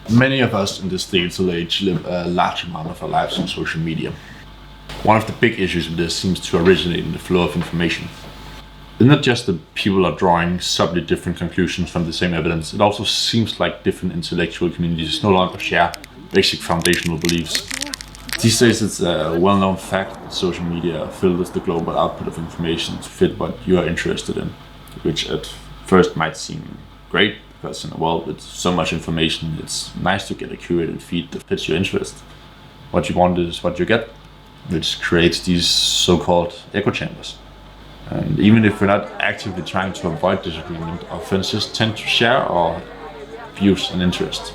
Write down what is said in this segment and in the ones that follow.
Many of us in this digital age live a large amount of our lives on social media. One of the big issues with this seems to originate in the flow of information. It's not just that people are drawing subtly different conclusions from the same evidence, it also seems like different intellectual communities no longer share basic foundational beliefs. These days it's a well-known fact that social media filters the global output of information to fit what you are interested in, which at first might seem great, because in a world with so much information, it's nice to get a curated feed that fits your interest. What you want is what you get, which creates these so-called echo chambers. And even if we're not actively trying to avoid disagreement, our friends just tend to share our views and interests.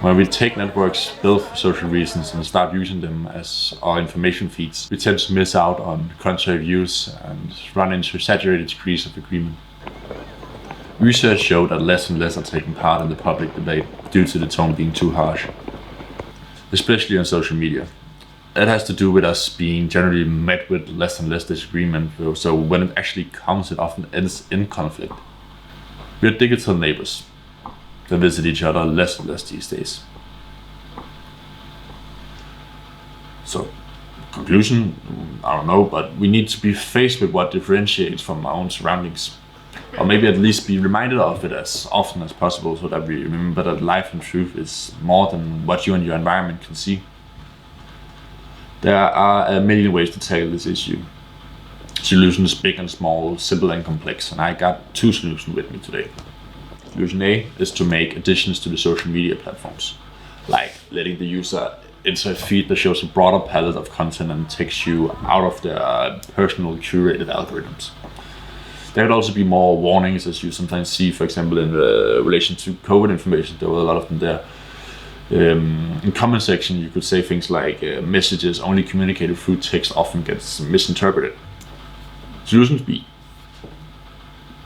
When we take networks built for social reasons and start using them as our information feeds, we tend to miss out on contrary views and run into saturated degrees of agreement. Research showed that less and less are taking part in the public debate due to the tone being too harsh, especially on social media. It has to do with us being generally met with less and less disagreement, so when it actually comes, it often ends in conflict. We are digital neighbours that visit each other less and less these days. So, conclusion, I don't know, but we need to be faced with what differentiates from our own surroundings. Or maybe at least be reminded of it as often as possible so that we remember that life and truth is more than what you and your environment can see. There are a million ways to tackle this issue. Solutions big and small, simple and complex, and I got 2 solutions with me today. Solution A is to make additions to the social media platforms, like letting the user enter a feed that shows a broader palette of content and takes you out of their personal curated algorithms. There could also be more warnings, as you sometimes see, for example, in relation to COVID information. There were a lot of them there. In comment section, you could say things like messages only communicated through text often gets misinterpreted. Solution B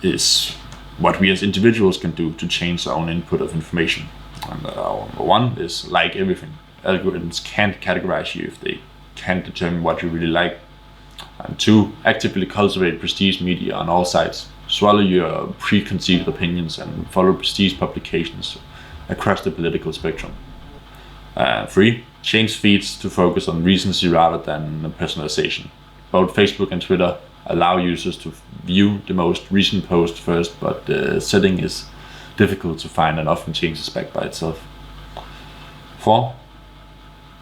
is what we as individuals can do to change our own input of information. And number 1 is like everything. Algorithms can't categorize you if they can't determine what you really like. And 2, actively cultivate prestige media on all sides. Swallow your preconceived opinions and follow prestige publications across the political spectrum. 3, change feeds to focus on recency rather than personalization. Both Facebook and Twitter allow users to view the most recent post first, but the setting is difficult to find and often changes back by itself. 4,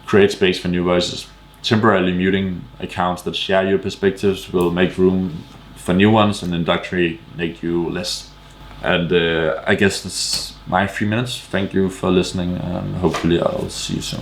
create space for new voices. Temporarily muting accounts that share your perspectives will make room for new ones and indoctrinate you less. And I guess that's my 3 minutes. Thank you for listening, and hopefully I'll see you soon.